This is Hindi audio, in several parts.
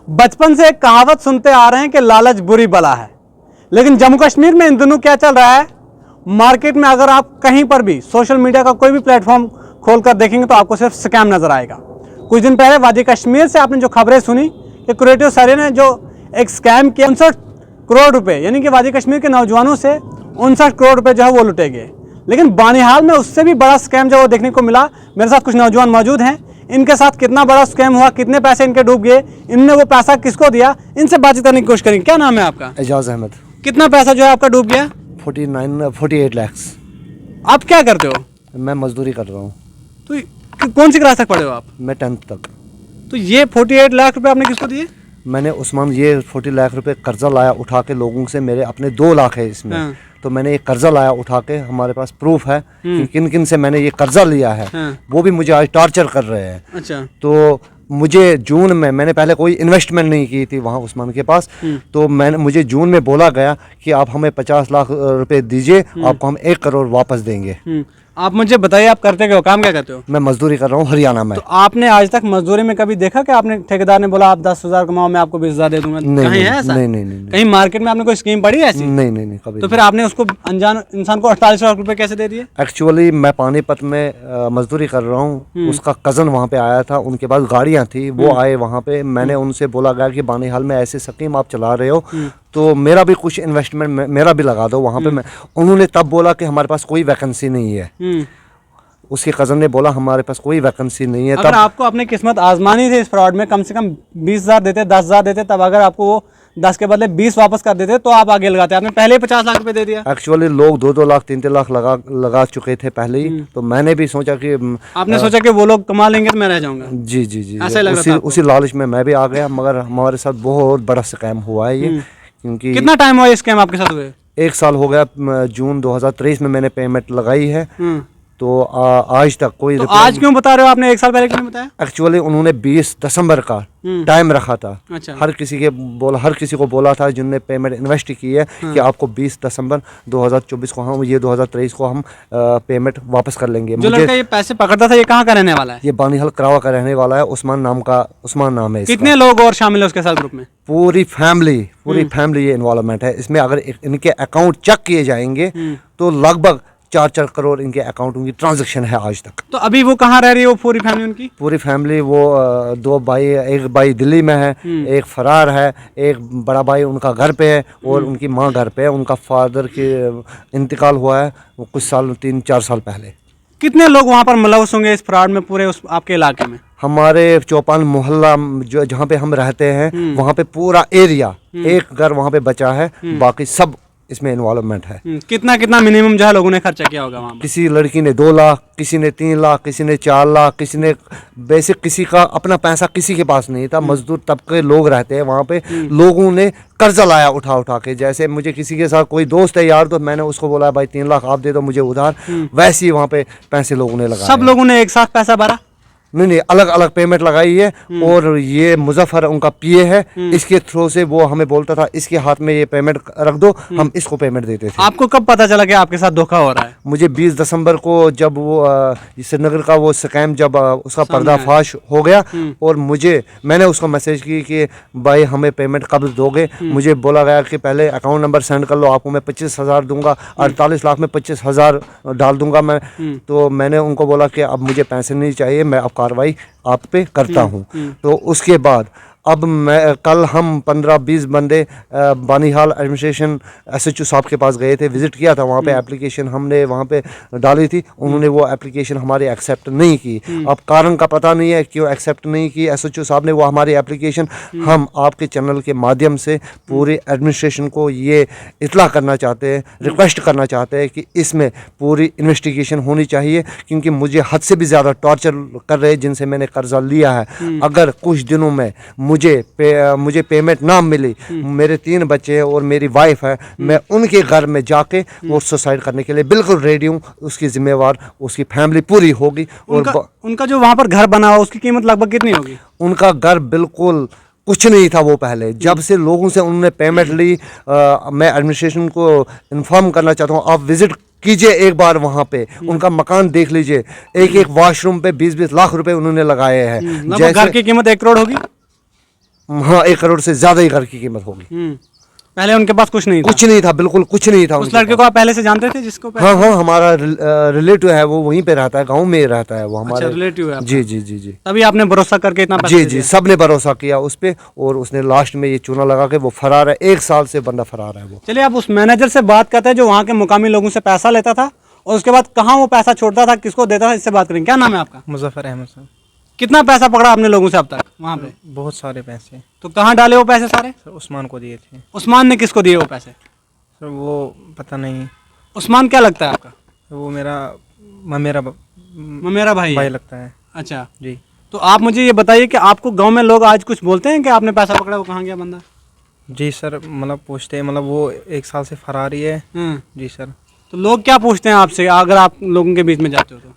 बचपन से एक कहावत सुनते आ रहे हैं कि लालच बुरी बला है, लेकिन जम्मू कश्मीर में इन दिनों क्या चल रहा है, मार्केट में अगर आप कहीं पर भी सोशल मीडिया का कोई भी प्लेटफॉर्म खोलकर देखेंगे तो आपको सिर्फ स्कैम नजर आएगा। कुछ दिन पहले वादी कश्मीर से आपने जो खबरें सुनी कि क्रिएटिव सरे ने जो एक स्कैम किया, 59 करोड़ रुपए, यानी कि वादी कश्मीर के नौजवानों से 59 करोड़ रुपए जो है वो लुटे गए। लेकिन बानिहाल में उससे भी बड़ा स्कैम जो वो देखने को मिला। मेरे साथ कुछ नौजवान मौजूद हैं, इनके साथ कितना बड़ा स्कैम हुआ, कितने पैसे इनके डूब गए, इनने वो पैसा किसको दिया, इनसे बातचीत करने की कोशिश करेंगे। क्या नाम है आपका? एजाज अहमद। कितना पैसा जो है आपका डूब गया? 48 लाख। आप क्या करते हो? मैं मजदूरी कर रहा हूँ। तो कौन सी क्लास तक पढ़े हो आप? मैं 10th तक। तो ये 48 लाख रुपए आपने किसको दिए? मैंने उस्मान ये 40 लाख रुपए कर्जा लाया उठा के लोगों से, मेरे अपने 2 लाख है इसमें। हाँ। तो मैंने ये कर्जा लाया उठा के, हमारे पास प्रूफ है कि किन किन से मैंने ये कर्जा लिया है। हाँ। वो भी मुझे आज टॉर्चर कर रहे हैं। अच्छा। तो मुझे जून में, मैंने पहले कोई इन्वेस्टमेंट नहीं की थी वहाँ उस्मान के पास, तो मुझे जून में बोला गया कि आप हमें 50 लाख रुपए दीजिए, आपको हम 1 करोड़ वापस देंगे। आप मुझे बताइए, आप करते क्या हो, काम क्या करते हो? मैं मजदूरी कर रहा हूँ हरियाणा में। तो आपने आज तक मजदूरी में कभी देखा कि आपने ठेकेदार ने बोला आप 10,000 कमाओ मैं आपको 20,000 दे दूंगा? कहीं है ऐसा? नहीं। कहीं मार्केट में आपने कोई स्कीम पढ़ी है ऐसी? नहीं कभी। तो फिर आपने उसको अनजान इंसान को 48 लाख रुपए कैसे दे दिए? एक्चुअली मैं पानीपत में मजदूरी कर रहा हूँ, उसका कज़न वहाँ पे आया था, उनके पास गाड़ियाँ थी, वो आए वहाँ पे। मैंने उनसे बोला गया कि बानीहाल में ऐसे स्कीम आप चला रहे हो, तो मेरा भी कुछ इन्वेस्टमेंट मेरा भी लगा दो वहाँ पे। मैं उन्होंने तब बोला कि हमारे पास कोई वैकेंसी नहीं है। उसके कज़न ने बोला हमारे पास कोई वैकेंसी नहीं है। अगर आपको अपनी किस्मत आजमानी थी इस फ्रॉड में, कम से कम 20,000 देते, 10,000 देते, तब अगर आपको वो 10 के बदले 20 वापस कर देते तो आप आगे लगाते। आपने पहले 50 लाख रुपए दे दिया। एक्चुअली लोग 2-2 लाख 3-3 लाख लगा चुके थे पहले ही। तो मैंने भी सोचा कि आपने सोचा कि वो लोग कमा लेंगे तो मैं रह जाऊंगा। जी। उसी लालच में मैं भी आ गया, मगर हमारे साथ बहुत बड़ा स्कैम हुआ है ये। क्योंकि कितना टाइम हुआ ये स्कैम आपके साथ हुए? 1 साल हो गया। जून 2023 में मैंने पेमेंट लगाई है। तो आज तक कोई। तो आज क्यों बता रहे हो? आपने 1 साल पहले क्यों नहीं बताया? एक्चुअली उन्होंने 20 दिसंबर का टाइम रखा था। अच्छा। हर किसी को बोला था जिनने पेमेंट इन्वेस्ट की है कि आपको 20 दिसंबर 2024 को हम 2023 को हम पेमेंट वापस कर लेंगे। जो लड़का ये पैसे पकड़ता था ये कहाँ का रहने वाला है? ये बानीहाल करावा का रहने वाला है। उस्मान नाम है इसका। कितने लोग और शामिल है उसके साथ ग्रुप में? पूरी फैमिली ये इन्वॉल्वमेंट है इसमें। अगर इनके अकाउंट चेक किए जाएंगे तो लगभग 4 करोड़ इनके अकाउंट की ट्रांजैक्शन है आज तक। तो अभी वो कहाँ रह रही है वो पूरी फैमिली उनकी? पूरी फैमिली वो 2 भाई, एक भाई दिल्ली में है, एक फरार है, एक बड़ा भाई उनका घर पे है और उनकी माँ घर पे है। उनका फादर की इंतकाल हुआ है वो कुछ साल 3-4 साल पहले। कितने लोग वहाँ पर मुलव्वस होंगे इस फ्रॉड में पूरे आपके इलाके में? हमारे चौपाल मोहल्ला जहाँ पे हम रहते हैं वहाँ पे पूरा एरिया, एक घर वहाँ पे बचा है, बाकी सब इसमें इन्वॉल्वमेंट है। कितना मिनिमम जो है लोगों ने खर्चा किया होगा वहाँ? किसी लड़की ने 2 लाख, किसी ने 3 लाख, किसी ने 4 लाख, किसी ने बेसिक, किसी का अपना पैसा किसी के पास नहीं था। मजदूर तबके लोग रहते हैं वहाँ पे। लोगों ने कर्जा लाया उठा के। जैसे मुझे किसी के साथ कोई दोस्त है यार, तो मैंने उसको बोला भाई 3 लाख आप दे दो मुझे उधार, वैसे ही वहाँ पे पैसे लोगों ने लगाए। सब लोगों ने एक साथ पैसा भरा? नहीं, अलग अलग पेमेंट लगाई है। और ये मुजफ्फर उनका पीए है, इसके थ्रू से वो हमें बोलता था इसके हाथ में ये पेमेंट रख दो, हम इसको पेमेंट देते थे। आपको कब पता चला कि आपके साथ धोखा हो रहा है? मुझे 20 दिसंबर को जब वो श्रीनगर का वो स्कैम जब उसका पर्दाफाश हो गया, और मैंने उसको मैसेज की कि भाई हमें पेमेंट कब दोगे। मुझे बोला गया कि पहले अकाउंट नंबर सेंड कर लो, आपको मैं 25,000 दूंगा, 48 लाख में 25,000 डाल दूंगा मैं। तो मैंने उनको बोला कि अब मुझे पैसे नहीं चाहिए, मैं अब कार्रवाई आप पे करता हूँ। तो उसके बाद अब कल हम 15-20 बंदे बानीहाल एडमिनिस्ट्रेशन SHO साहब के पास गए थे, विजिट किया था वहाँ पे। एप्लीकेशन हमने वहाँ पे डाली थी, उन्होंने वो एप्लीकेशन हमारी एक्सेप्ट नहीं की। अब कारण का पता नहीं है क्यों एक्सेप्ट नहीं की SHO साहब ने वो हमारी एप्लीकेशन। हम आपके चैनल के माध्यम से पूरे एडमिनिस्ट्रेशन को ये इत्तला करना चाहते हैं, रिक्वेस्ट करना चाहते हैं कि इसमें पूरी इन्वेस्टिगेशन होनी चाहिए, क्योंकि मुझे हद से भी ज़्यादा टॉर्चर कर रहे हैं जिनसे मैंने कर्जा लिया है। अगर कुछ दिनों में मुझे पेमेंट ना मिली, मेरे 3 बच्चे हैं और मेरी वाइफ है, मैं उनके घर में जाके वो सुसाइड करने के लिए बिल्कुल रेडी हूँ। उसकी जिम्मेवार उसकी फैमिली पूरी होगी। और उनका जो वहाँ पर घर बना हुआ उसकी कीमत लगभग कितनी होगी? उनका घर बिल्कुल कुछ नहीं था वो पहले। जब से लोगों से उन्होंने पेमेंट ली, मैं एडमिनिस्ट्रेशन को इन्फॉर्म करना चाहता हूँ, आप विजिट कीजिए एक बार वहाँ पे, उनका मकान देख लीजिए। एक वॉशरूम पे 20-20 लाख रुपए उन्होंने लगाए हैं। घर की कीमत 1 करोड़ होगी? हाँ 1 करोड़ से ज़्यादा ही घर की कीमत होगी। पहले उनके पास कुछ नहीं था? कुछ नहीं था, बिल्कुल कुछ नहीं था। उस लड़के को आप पहले से जानते थे जिसको हाँ हाँ, हमारा रिलेटिव है, वो वहीं पे रहता है, गांव में ही रहता है वो हमारा। अच्छा, रिलेटिव है आपका? जी जी जी जी। तभी आपने भरोसा करके इतना पैसा जी दे जी, दिया? सब ने भरोसा किया उस पे, और उसने लास्ट में ये चूना लगा के वो फरार है। 1 साल से बंदा फरार है वो। चलिए, आप उस मैनेजर से बात करते हैं जो वहाँ के मुकामी लोगों से पैसा लेता था, और उसके बाद कहाँ वो पैसा छोड़ता था, किसको देता था, इससे बात करेंगे। क्या नाम है आपका? मुजफ्फर अहमद साहब। कितना पैसा पकड़ा आपने लोगों से अब तक वहाँ पे? बहुत सारे पैसे तो कहाँ डाले वो पैसे सारे? सर उस्मान को दिए थे। उस्मान ने किसको दिए वो पैसे? सर वो पता नहीं। उस्मान क्या लगता है आपका? वो मेरा मेरा भाई भाई है? लगता है अच्छा, जी। तो आप मुझे ये बताइए कि आपको गांव में लोग आज कुछ बोलते हैं कि आपने पैसा पकड़ा, वो कहाँ गया बंदा? जी सर, मतलब पूछते हैं, मतलब वो 1 साल से फरार ही है। जी सर। तो लोग क्या पूछते हैं आपसे अगर आप लोगों के बीच में जाते हो तो?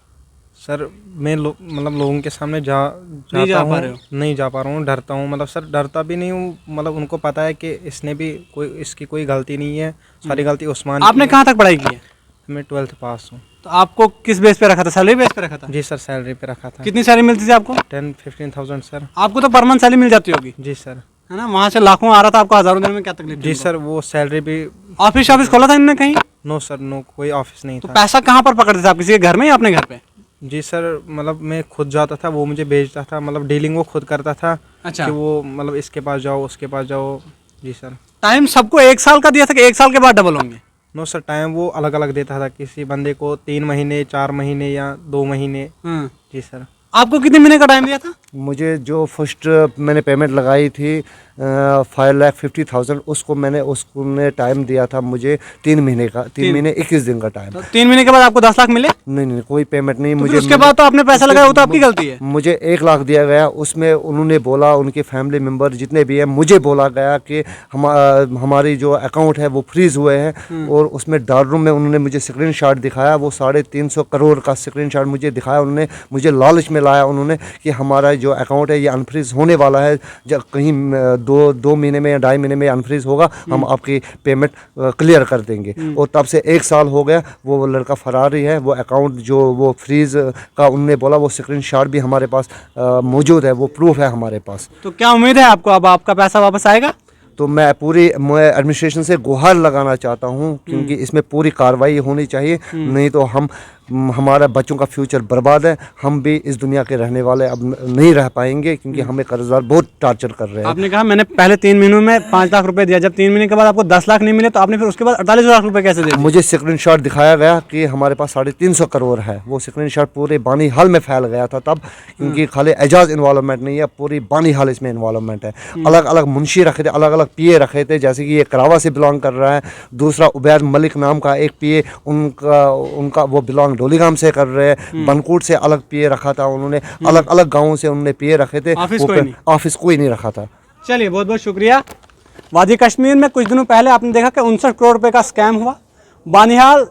सर मैं मतलब लोगों के सामने नहीं जा पा रहे हो? नहीं जा पा रहा हूँ, डरता हूँ। मतलब सर डरता भी नहीं हूँ, मतलब उनको पता है कि इसने भी इसकी कोई गलती नहीं है, सारी गलती उस्मान की आपने है। कहाँ तक पढ़ाई की है? मैं 12th पास हूँ। तो आपको किस बेस पे रखा था? सैलरी बेस पे रखा था? जी सर, सैलरी पे रखा था। कितनी सैलरी मिलती थी आपको? 10-15,000 सर। आपको तो पर मंथ सैलरी मिल जाती होगी, जी सर। है ना? वहाँ से लाखों आ रहा था, आपको हजारों देने में क्या तकलीफ थी? जी सर, वो सैलरी भी। ऑफिस खोला था इन्होंने कहीं? नो सर, नो, कोई ऑफिस नहीं तो था। पैसा कहाँ पर पकड़ते थे आप? किसी के घर में या अपने घर पे? जी सर, मतलब मैं खुद जाता था, वो मुझे भेजता था, मतलब डीलिंग वो खुद करता था। अच्छा। कि वो मतलब इसके पास जाओ, उसके पास जाओ। जी सर। टाइम सबको 1 साल का दिया था कि 1 साल के बाद डबल होंगे? नो सर, टाइम वो अलग अलग देता था, किसी बंदे को 3 महीने, 4 महीने या 2 महीने। जी सर। आपको कितने महीने का टाइम दिया था? मुझे जो फर्स्ट मैंने पेमेंट लगाई थी 5,50,000, उसने टाइम दिया था मुझे 3 महीने का, 3 महीने 21 दिन का टाइम। तो 3 महीने के बाद आपको 10 लाख मिले? नहीं, कोई पेमेंट नहीं तो मुझे। फिर उसके बाद तो आपने पैसा लगाया, वो तो आपकी गलती है। मुझे 1 लाख दिया गया, उसमें उन्होंने बोला, उनके फैमिली मेम्बर जितने भी हैं, मुझे बोला गया कि हमारी जो अकाउंट है वो फ्रीज हुए हैं, और उसमें डार्क रूम में उन्होंने मुझे स्क्रीनशॉट दिखाया, वो 350 करोड़ का स्क्रीनशॉट मुझे दिखाया। उन्होंने मुझे लालच में लाया उन्होंने कि हमारा जो अकाउंट है ये अनफ्रीज होने वाला है, जब कहीं 2 महीने में या 2.5 महीने में अनफ्रीज होगा, हम आपकी पेमेंट क्लियर कर देंगे। और तब से 1 साल हो गया, वो लड़का फरार ही है। वो अकाउंट जो वो फ्रीज का उन्होंने बोला, वो स्क्रीनशॉट भी हमारे पास मौजूद है, वो प्रूफ है हमारे पास। तो क्या उम्मीद है आपको अब आपका पैसा वापस आएगा? तो मैं एडमिनिस्ट्रेशन से गुहार लगाना चाहता हूं, क्योंकि इसमें पूरी कार्रवाई होनी चाहिए, नहीं तो हमारा बच्चों का फ्यूचर बर्बाद है। हम भी इस दुनिया के रहने वाले अब नहीं रह पाएंगे, क्योंकि हमें कर्जदार बहुत टार्चर कर रहे हैं। आपने कहा मैंने पहले 3 महीनों में 5 लाख रुपए दिया, जब 3 महीने के बाद आपको 10 लाख नहीं मिले, तो आपने फिर उसके बाद 48 लाख रुपए कैसे दिए? मुझे स्क्रीनशॉट दिखाया गया कि हमारे पास 350 करोड़ है। वो स्क्रीनशॉट पूरे बानी हाल में फैल गया था तब, क्योंकि खाली एजाज इन्वॉल्वमेंट नहीं है, पूरी बानी हाल इसमें इन्वॉल्वमेंट है। अलग अलग मुंशी रखे थे, अलग अलग पीए रखे थे, जैसे कि ये करावा से बिलोंग कर रहा है, दूसरा उबैद मलिक नाम का एक पीए, उनका वो बिलोंग डोलीगाम से कर रहे हैं, बनकूट से अलग पीए रखा था उन्होंने, अलग अलग गाँवों से उन्होंने पीए रखे थे। ऑफिस कोई नहीं रखा था। चलिए, बहुत बहुत शुक्रिया। वादी कश्मीर में कुछ दिनों पहले आपने देखा कि 59 करोड़ रुपए का स्कैम हुआ। बानिहाल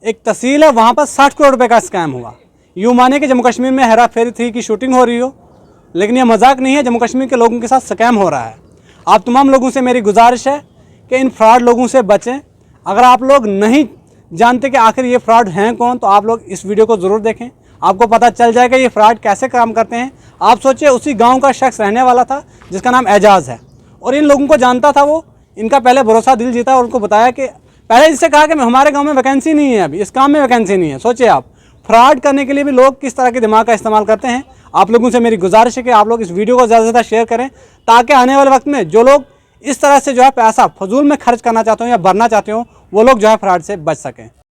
एक तहसील है, वहाँ पर 60 करोड़ रुपए का स्कैम हुआ। यूँ माने कि जम्मू कश्मीर में हेरा फेरी 3 की शूटिंग हो रही हो, लेकिन यह मजाक नहीं है, जम्मू कश्मीर के लोगों के साथ स्कैम हो रहा है। आप तमाम लोगों से मेरी गुजारिश है कि इन फ्रॉड लोगों से बचें। अगर आप लोग नहीं जानते कि आखिर ये फ्रॉड हैं कौन, तो आप लोग इस वीडियो को ज़रूर देखें, आपको पता चल जाएगा ये फ्रॉड कैसे काम करते हैं। आप सोचिए, उसी गांव का शख्स रहने वाला था जिसका नाम एजाज है, और इन लोगों को जानता था वो, इनका पहले भरोसा दिल जीता और उनको बताया कि पहले इससे कहा कि हमारे गांव में वैकेंसी नहीं है, अभी इस काम में वैकेंसी नहीं है। सोचिए आप, फ्रॉड करने के लिए भी लोग किस तरह के दिमाग का इस्तेमाल करते हैं। आप लोगों से मेरी गुजारिश है कि आप लोग इस वीडियो को ज़्यादा से ज़्यादा शेयर करें, ताकि आने वाले वक्त में जो लोग इस तरह से जो है पैसा फजूल में खर्च करना चाहते हो या भरना चाहते हो, वो लोग जो है फ्रॉड से बच सकें।